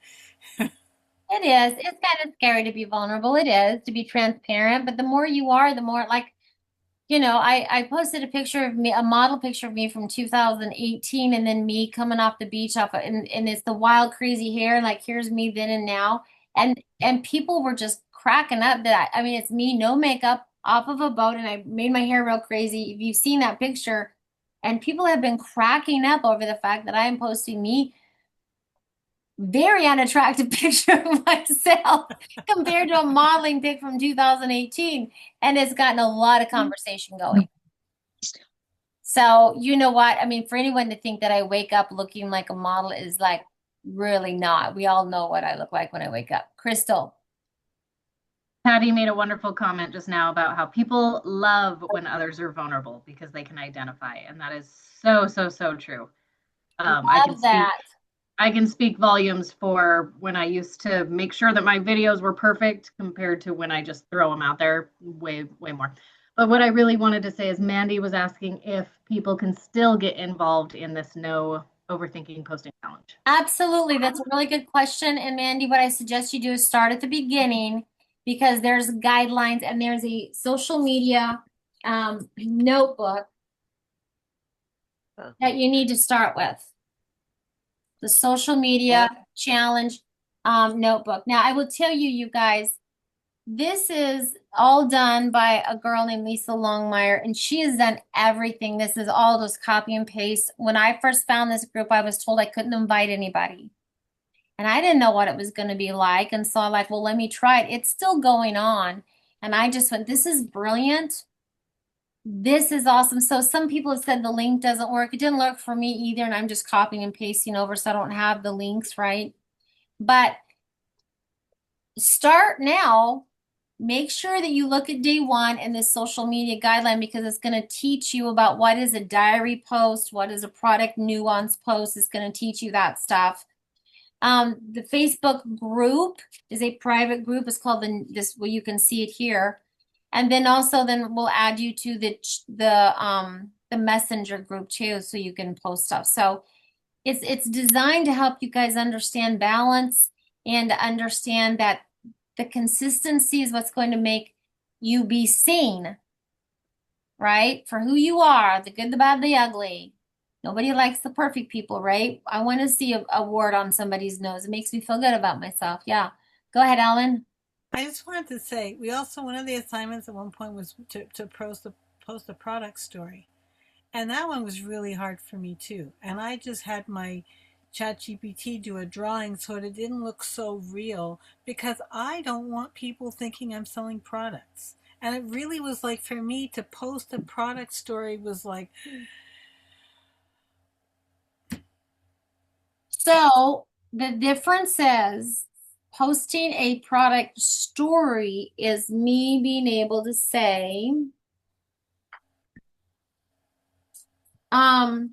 It is. It's kind of scary to be vulnerable. It is to be transparent, but the more you are, the more like, I posted a picture of me, a model picture of me from 2018, and then me coming off the beach and it's the wild, crazy hair. Like, here's me then and now. And people were just cracking up that I mean, it's me, no makeup, off of a boat, and I made my hair real crazy. If you've seen that picture, and people have been cracking up over the fact that I am posting me very unattractive picture of myself compared to a modeling pic from 2018, and it's gotten a lot of conversation going. So you know what? I mean, for anyone to think that I wake up looking like a model is like really not. We all know what I look like when I wake up. Crystal. Patty made a wonderful comment just now about how people love when others are vulnerable because they can identify, and that is so, so, so true. Love that. I can speak volumes for when I used to make sure that my videos were perfect compared to when I just throw them out there way, way more. But what I really wanted to say is Mandy was asking if people can still get involved in this no overthinking posting challenge. Absolutely. That's a really good question. And Mandy, what I suggest you do is start at the beginning because there's guidelines and there's a social media notebook that you need to start with. The social media challenge notebook. Now, I will tell you, you guys, this is all done by a girl named Lisa Longmire, and she has done everything. This is all just copy and paste. When I first found this group, I was told I couldn't invite anybody. And I didn't know what it was going to be like. And so I'm like, well, let me try it. It's still going on. And I just went, this is brilliant. This is awesome. So some people have said the link doesn't work. It didn't work for me either. And I'm just copying and pasting over, so I don't have the links, right? But start now. Make sure that you look at day one in this social media guideline because it's going to teach you about what is a diary post, what is a product nuance post. It's going to teach you that stuff. The Facebook group is a private group. It's called well, you can see it here. And then also we'll add you to the messenger group too, so you can post stuff. So it's designed to help you guys understand balance and to understand that the consistency is what's going to make you be seen, right? For who you are, the good, the bad, the ugly. Nobody likes the perfect people, right? I want to see a wart on somebody's nose. It makes me feel good about myself. Yeah. Go ahead, Ellen. I just wanted to say, we also, one of the assignments at one point was to post a product story. And that one was really hard for me too. And I just had my ChatGPT do a drawing so it didn't look so real because I don't want people thinking I'm selling products. And it really was like, for me to post a product story was like... So the difference is posting a product story is me being able to say, well,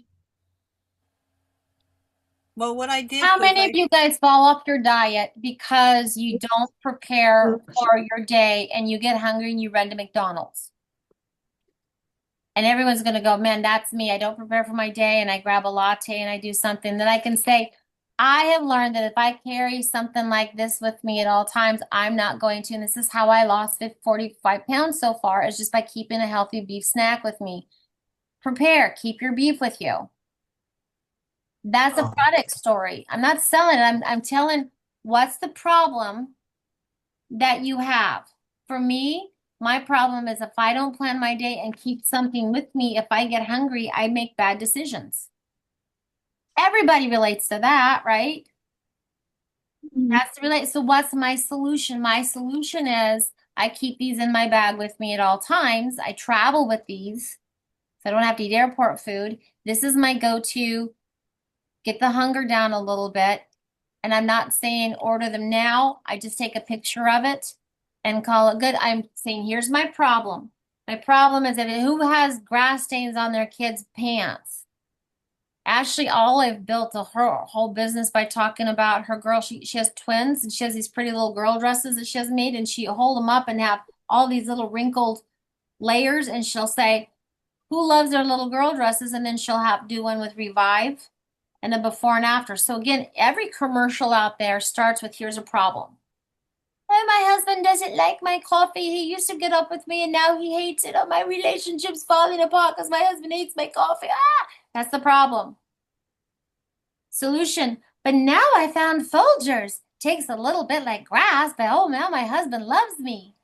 what I did. How many of you guys fall off your diet because you don't prepare for your day and you get hungry and you run to McDonald's? And everyone's going to go, man, that's me. I don't prepare for my day and I grab a latte and I do something. Then I can say, I have learned that if I carry something like this with me at all times, I'm not going to. And this is how I lost 45 pounds so far, is just by keeping a healthy beef snack with me. Prepare, keep your beef with you. That's a product story. I'm not selling it. I'm telling what's the problem that you have. For me, my problem is if I don't plan my day and keep something with me, if I get hungry, I make bad decisions. Everybody relates to that, right? That's to relate. So what's my solution? My solution is I keep these in my bag with me at all times. I travel with these, so I don't have to eat airport food. This is my go-to. Get the hunger down a little bit. And I'm not saying order them now. I just take a picture of it and call it good. I'm saying, here's my problem. My problem is that who has grass stains on their kids' pants? Ashley Olive built her whole business by talking about her girl. She has twins and she has these pretty little girl dresses that she has made, and she hold them up and have all these little wrinkled layers, and she'll say, who loves their little girl dresses? And then she'll do one with Revive and a before and after. So again, every commercial out there starts with, here's a problem. Oh, my husband doesn't like my coffee. He used to get up with me and now he hates it. Oh, my relationship's falling apart because my husband hates my coffee. That's the problem. Solution. But now I found Folgers. Tastes a little bit like grass, but oh man, my husband loves me.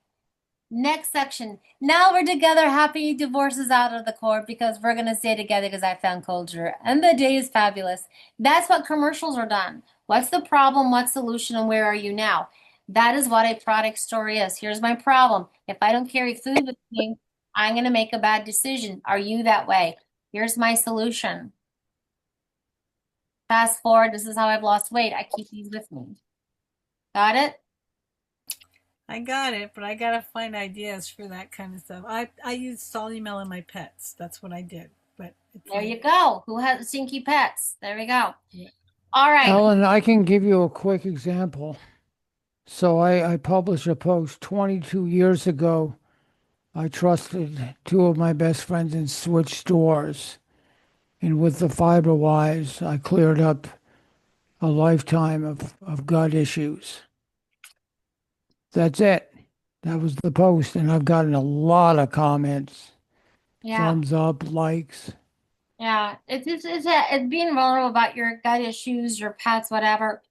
Next section. Now we're together, happy divorce is out of the court because we're going to stay together because I found culture and the day is fabulous. That's what commercials are done. What's the problem? What solution? And where are you now? That is what a product story is. Here's my problem. If I don't carry food with me, I'm going to make a bad decision. Are you that way? Here's my solution. Fast forward. This is how I've lost weight. I keep these with me. Got it? I got it, but I gotta find ideas for that kind of stuff. I use Solumel in my pets. That's what I did. But it's There like, you go. Who has stinky pets? There we go. Yeah. All right. Ellen, I can give you a quick example. So I published a post 22 years ago. I trusted two of my best friends and switched stores. And with the FiberWise, I cleared up a lifetime of gut issues. That's it. That was the post. And I've gotten a lot of comments, Yeah. thumbs up, likes. Yeah. It's being vulnerable about your gut issues, your pets, whatever.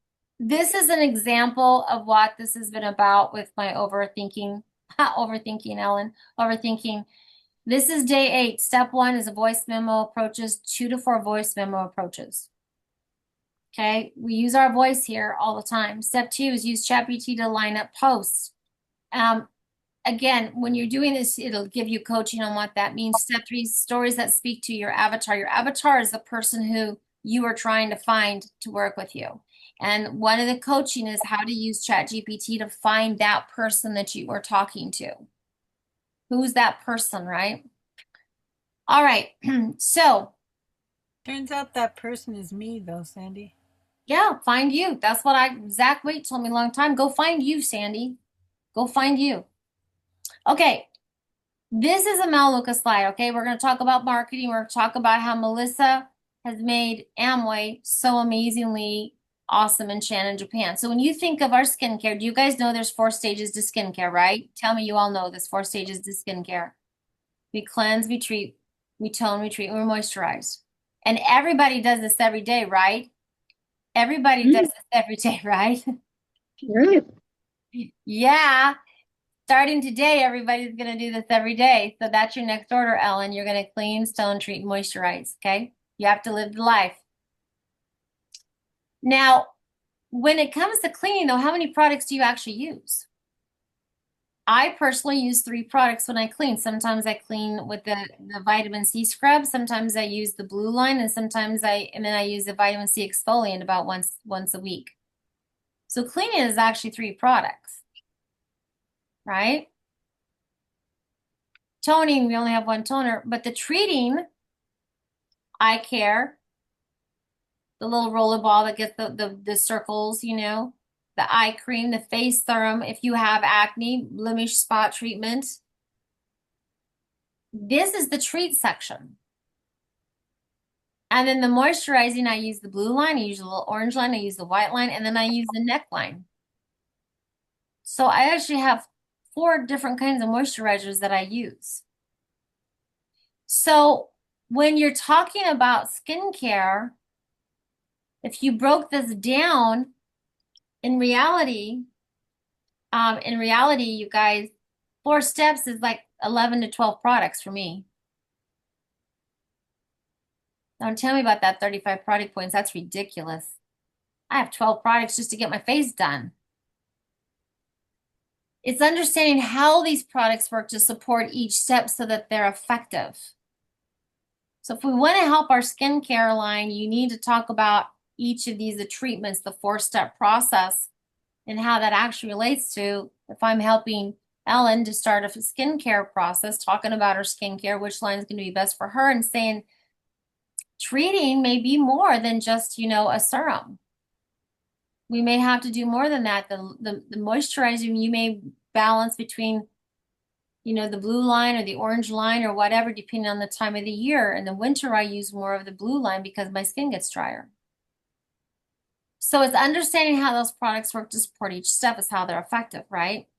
This is an example of what this has been about with my overthinking. Overthinking, Ellen. Overthinking. This is day 8. Step 1 is a voice memo approaches, 2 to 4 voice memo approaches. Okay, we use our voice here all the time. Step 2 is use ChatGPT to line up posts. Again, when you're doing this, it'll give you coaching on what that means. Step 3, stories that speak to your avatar. Your avatar is the person who you are trying to find to work with you. And one of the coaching is how to use ChatGPT to find that person that you are talking to. Who's that person, right? All right, so. turns out that person is me, though, Sandy. Yeah, find you. That's what Zach Waite told me a long time. Go find you, Sandy. Go find you. Okay. This is a Melaleuca slide, okay? We're going to talk about marketing. We're going to talk about how Melissa has made Amway so amazingly awesome in Shannon, Japan. So when you think of our skincare, do you guys know there's 4 stages to skincare, right? Tell me you all know there's 4 stages to skincare. We cleanse, we treat, we tone, we treat, and we moisturize. And everybody does this every day, right? Everybody does this every day, right? Right. Yeah. Starting today, everybody's going to do this every day. So that's your next order, Ellen. You're going to clean, stone, treat, and moisturize, okay? You have to live the life. Now, when it comes to cleaning, though, how many products do you actually use? I personally use 3 products when I clean. Sometimes I clean with the vitamin C scrub. Sometimes I use the blue line, and sometimes I use the vitamin C exfoliant about once a week. So cleaning is actually 3 products, right? Toning, we only have 1 toner, but the treating, eye care, the little roller ball that gets the circles, you know, the eye cream, the face serum, if you have acne, blemish spot treatment. This is the treat section. And then the moisturizing, I use the blue line, I use the little orange line, I use the white line, and then I use the neckline. So I actually have 4 different kinds of moisturizers that I use. So when you're talking about skincare, if you broke this down, in reality, you guys, 4 steps is like 11 to 12 products for me. Don't tell me about that 35 product points. That's ridiculous. I have 12 products just to get my face done. It's understanding how these products work to support each step so that they're effective. So if we want to help our skincare line, you need to talk about each of these treatments, the 4-step process, and how that actually relates to if I'm helping Ellen to start a skincare process, talking about her skincare, which line is going to be best for her, and saying treating may be more than just, you know, a serum. We may have to do more than that. The moisturizing, you may balance between, you know, the blue line or the orange line or whatever, depending on the time of the year. In the winter, I use more of the blue line because my skin gets drier. So it's understanding how those products work to support each step is how they're effective, right?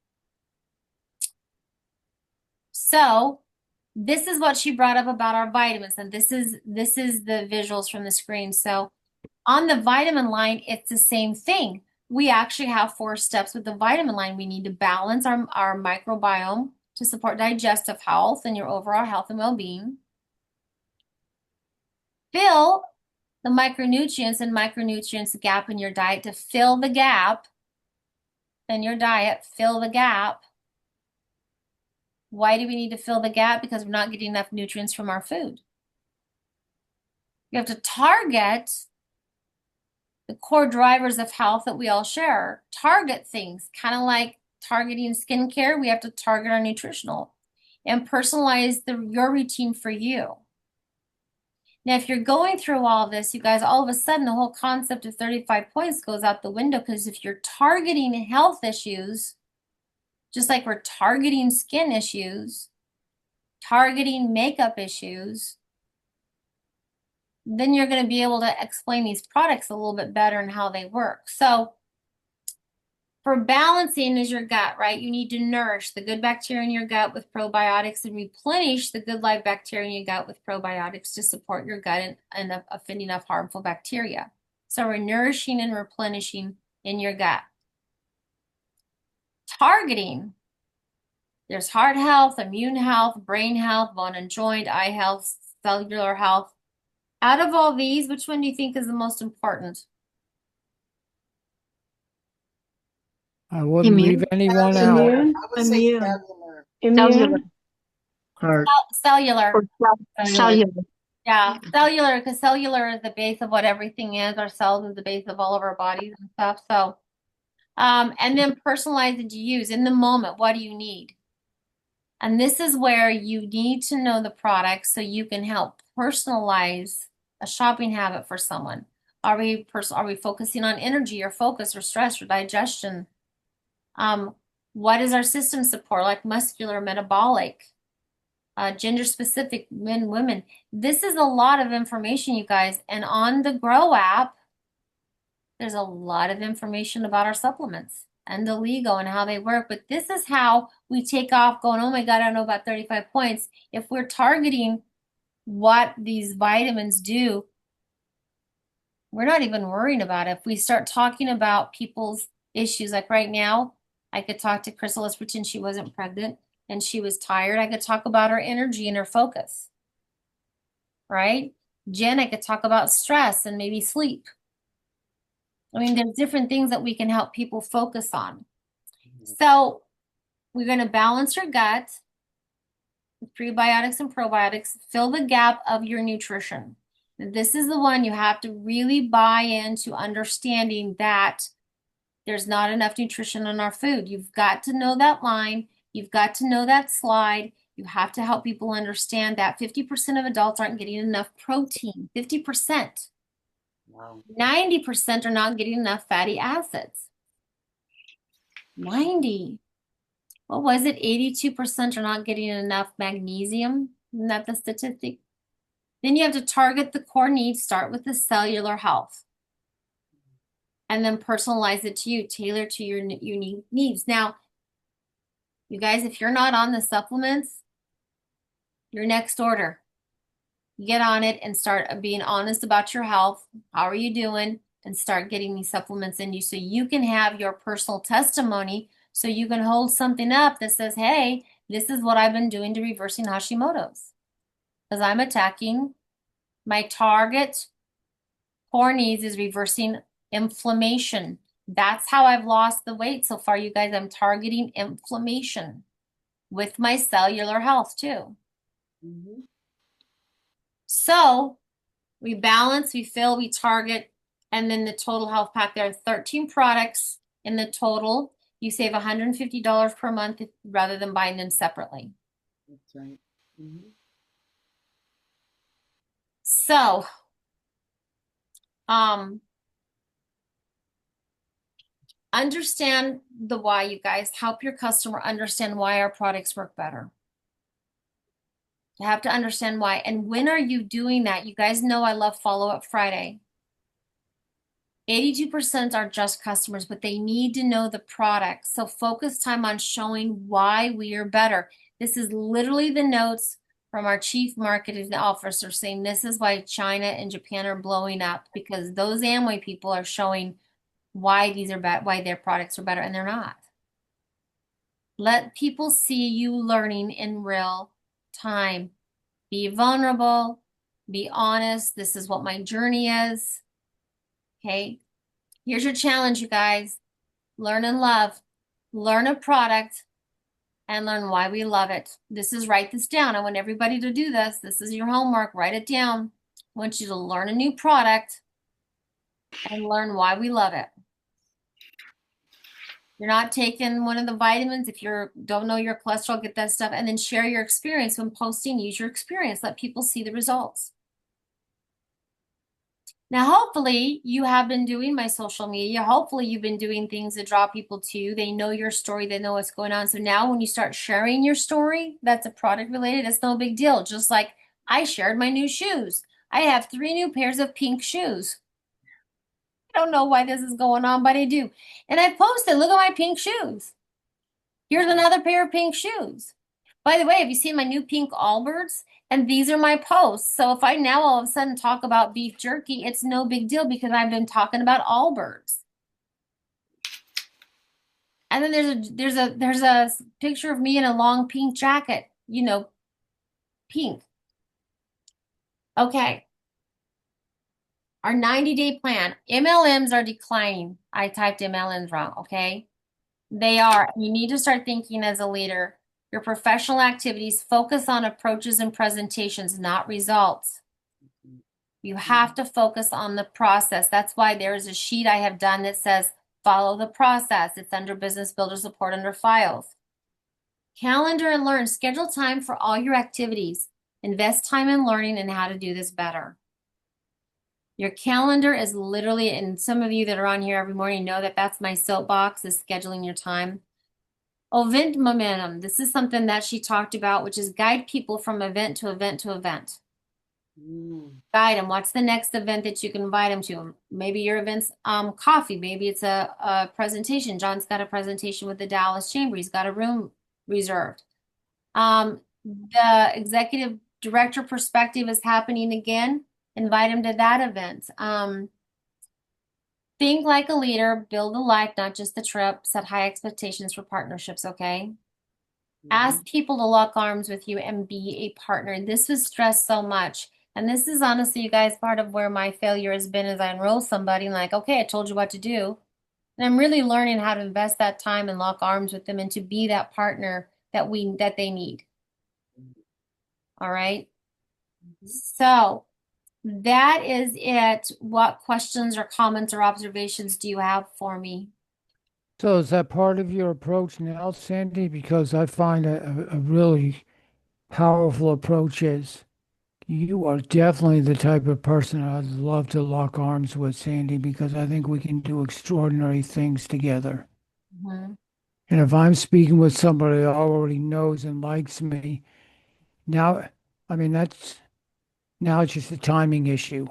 So this is what she brought up about our vitamins, and this is the visuals from the screen. So on the vitamin line, it's the same thing. we actually have 4 steps with the vitamin line. We need to balance our microbiome to support digestive health and your overall health and well-being. Fill the micronutrients gap in your diet to fill the gap in your diet, fill the gap. Why do we need to fill the gap? Because we're not getting enough nutrients from our food. You have to target the core drivers of health that we all share. Target things, kind of like targeting skincare. We have to target our nutritional and personalize your routine for you. Now, if you're going through all this, you guys, all of a sudden, the whole concept of 35 points goes out the window, because if you're targeting health issues, just like we're targeting skin issues, targeting makeup issues, then you're going to be able to explain these products a little bit better and how they work. So for balancing is your gut, right? You need to nourish the good bacteria in your gut with probiotics and replenish the good live bacteria in your gut with probiotics to support your gut and offending off harmful bacteria. So we're nourishing and replenishing in your gut. Targeting. There's heart health, immune health, brain health, bone and joint, eye health, cellular health. Out of all these, which one do you think is the most important? I wouldn't Immune. leave anyone out. Immune. I would say Immune. cellular. Immune. Heart. Cellular. Or Cellular. Yeah, cellular, because cellular is the base of what everything is. Our cells is the base of all of our bodies and stuff. So, and then personalize it to use in the moment. What do you need? And this is where you need to know the product so you can help personalize a shopping habit for someone. Are we focusing on energy or focus or stress or digestion? What is our system support, like muscular, metabolic, gender specific, men, women? This is a lot of information, you guys. And on the Grow app, there's a lot of information about our supplements and the LEGO and how they work. But this is how we take off going, oh my God, I don't know about 35 points. If we're targeting what these vitamins do, we're not even worrying about it. If we start talking about people's issues, like right now, I could talk to Crystal, let's pretend she wasn't pregnant and she was tired. I could talk about her energy and her focus, right? Jen, I could talk about stress and maybe sleep. I mean, there's different things that we can help people focus on. So we're going to balance your gut with prebiotics and probiotics, fill the gap of your nutrition. This is the one you have to really buy into, understanding that there's not enough nutrition in our food. You've got to know that line. You've got to know that slide. You have to help people understand that 50% of adults aren't getting enough protein. 50%. Wow. 90% are not getting enough fatty acids. 90. What was it? 82% are not getting enough magnesium. Isn't that the statistic? Then you have to target the core needs, start with the cellular health, and then personalize it to you, tailor to your unique needs. Now, you guys, if you're not on the supplements, your next order, get on it and start being honest about your health. How are you doing? And start getting these supplements in you so you can have your personal testimony, so you can hold something up that says, hey, this is what I've been doing to reversing Hashimoto's. Because I'm attacking my target core needs is reversing inflammation. That's how I've lost the weight so far, you guys. I'm targeting inflammation with my cellular health too. Mm-hmm. So we balance, we fill, we target, and then the total health pack. There are 13 products in the total. You save $150 per month rather than buying them separately. That's right. Mm-hmm. So, understand the why, you guys. Help your customer understand why our products work better. You have to understand why. And when are you doing that? You guys know I love Follow Up Friday. 82% are just customers, but they need to know the product. So focus time on showing why we are better. This is literally the notes from our chief marketing officer saying this is why China and Japan are blowing up, because those Amway people are showing why these are bad, why their products are better, and they're not. Let people see you learning in real time. Be vulnerable, be honest. This is what my journey is. Okay. Here's your challenge, you guys. Learn and love. Learn a product and learn why we love it. Write this down. I want everybody to do this. This is your homework. Write it down. I want you to learn a new product and learn why we love it. You're not taking one of the vitamins. If you don't know your cholesterol, get that stuff, and then share your experience when posting. Use your experience. Let people see the results. Now, hopefully you have been doing my social media. Hopefully you've been doing things that draw people to you. They know your story. They know what's going on. So now when you start sharing your story, that's a product related. It's no big deal. Just like I shared my new shoes. I have 3 new pairs of pink shoes. I don't know why this is going on, but I do. And I posted, look at my pink shoes. Here's another pair of pink shoes. By the way, have you seen my new pink Allbirds? And these are my posts. So if I now all of a sudden talk about beef jerky, it's no big deal because I've been talking about Allbirds. And then there's a picture of me in a long pink jacket, you know, pink. Okay. Our 90-day plan. MLMs are declining. I typed MLMs wrong, okay? They are. You need to start thinking as a leader. Your professional activities focus on approaches and presentations, not results. You have to focus on the process. That's why there is a sheet I have done that says follow the process. It's under Business Builder Support under Files. Calendar and learn. Schedule time for all your activities. Invest time in learning and how to do this better. Your calendar is literally, and some of you that are on here every morning know that that's my soapbox, is scheduling your time. Event momentum. This is something that she talked about, which is guide people from event to event to event. Guide them. What's the next event that you can invite them to? Maybe your event's coffee. Maybe it's a presentation. John's got a presentation with the Dallas Chamber. He's got a room reserved. The executive director perspective is happening again. Invite him to that event. Think like a leader, build a life, not just the trip, set high expectations for partnerships, okay? Ask people to lock arms with you and be a partner. This was stressed so much. And this is honestly, you guys, part of where my failure has been is I enroll somebody and like, okay, I told you what to do. And I'm really learning how to invest that time and lock arms with them and to be that partner that they need. All right? So that is it. What questions or comments or observations do you have for me? So is that part of your approach now, Sandy? Because I find a really powerful approach is you are definitely the type of person I'd love to lock arms with, Sandy, because I think we can do extraordinary things together. And if I'm speaking with somebody that already knows and likes me, now, I mean, now it's just a timing issue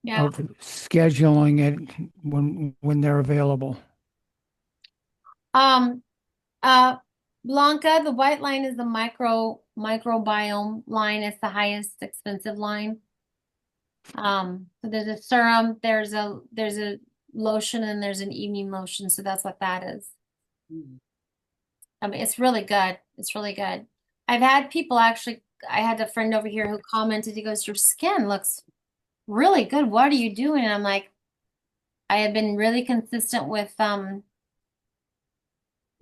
Yeah. of scheduling it when they're available. Blanca, the white line is the microbiome line. It's the highest expensive line. So there's a serum, there's a lotion, and there's an evening lotion. So that's what that is. I mean, it's really good. It's really good. I've had people actually, I had a friend over here who commented, he goes, your skin looks really good. What are you doing? And I'm like, I have been really consistent with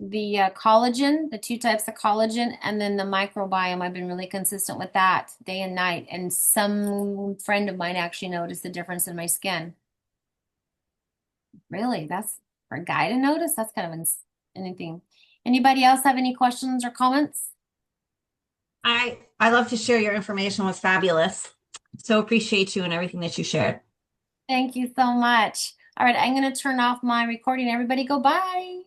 the collagen, the 2 types of collagen, and then the microbiome. I've been really consistent with that day and night. And some friend of mine actually noticed the difference in my skin. Really? That's for a guy to notice? That's kind of anything. Anybody else have any questions or comments? I love to share your information. It was fabulous. So appreciate you and everything that you shared. Thank you so much. All right, I'm going to turn off my recording. Everybody go bye.